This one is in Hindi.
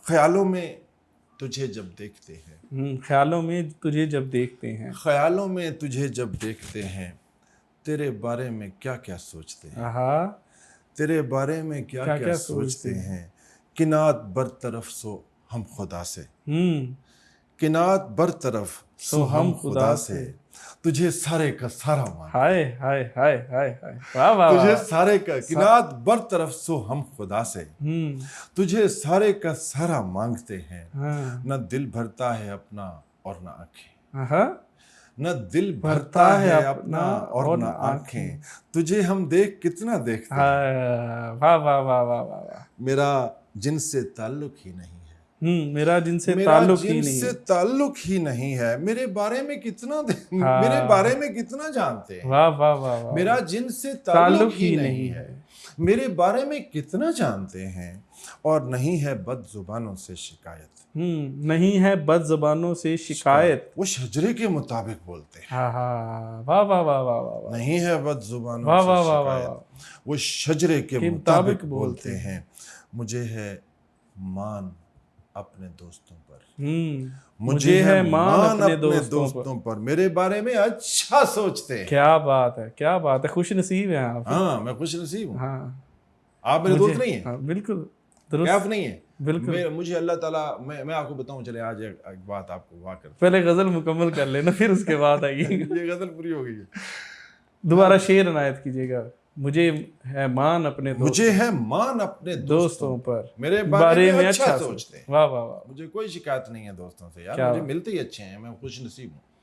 ख्यालों में तुझे जब देखते हैं, ख्यालों में तुझे जब देखते हैं, ख्यालों में तुझे जब देखते हैं, तेरे बारे में क्या क्या सोचते हैं, आहा, तेरे बारे में क्या क्या क्या क्या सोचते हैं। किनात बरतरफ सो हम खुदा से, हम्म किनात बरतरफ सो सो हम हम खुदा खुदा से, से। तुझे सारे का सारा मांगते हाय हैं। हाय हाय हाय हाय, वाह वाह तुझे वाह। सारे का किनात बरतरफ सो हम खुदा से, हम्म तुझे सारे का सारा मांगते हैं। हाँ, न दिल भरता है अपना और न आंखें, आहा, न दिल भरता भरता है है अपना अपना और और न न आंखें। आंखें। तुझे हम देख कितना देखते हैं। हाँ, वाह वाह वाह वाह वाह वाह। मेरा जिनसे ताल्लुक ही नहीं है, मेरा जिनसे मेरा ताल्लुक ही नहीं जिनसे है। ताल्लुक ही नहीं है। मेरे बारे में कितना मेरे बारे हाँ, में कितना जानते हैं। वाह वाह वाह वाह मेरा वाह। जिनसे ताल्लुक ताल्लुक ही ही नहीं नहीं है, है। मेरे बारे में कितना जानते हैं। और नहीं है बद जुबानों से शिकायत, नहीं है बद जबानों से शिकायत। वो शजरे के मुताबिक बोलते हैं। हाँ हाँ, वाह वाह वाह वाह वाह वाह, नहीं है बद जुबानों वाह से वाह वाह वाह शिकायत, वाह, वो शजरे के के मुताबिक मुताबिक बोलते बोलते हैं। मुझे है मान अपने दोस्तों पर, मुझे है मान मान अपने अपने दोस्तों पर। दोस्तों पर, मेरे बारे में अच्छा सोचते हैं। क्या बात है, क्या बात है, खुश नसीब है आप। हाँ, मैं खुश नसीब हूँ। हाँ, आप मेरे मुझे, दोस्त नहीं हैं, हाँ बिल्कुल क्या आप दुरुस्त, नहीं हैं। बिल्कुल। मुझे अल्लाह ताला, मैं आपको बताऊं, चले आज एक बात आपको वाह कर पहले गजल मुकम्मल कर लेना, फिर उसके बाद आइएगा। ये गजल पूरी हो गई है। दोबारा हाँ, शेर इनायत कीजिएगा। मुझे है मान अपने मुझे दोस्तों है मान अपने दोस्तों दोस्तों पर, पर, मेरे बारे में अच्छा सोचते हैं। वाह वाह वाह, मुझे कोई शिकायत नहीं है दोस्तों से यार, क्या मुझे मिलते ही अच्छे हैं, मैं खुश नसीब हूँ।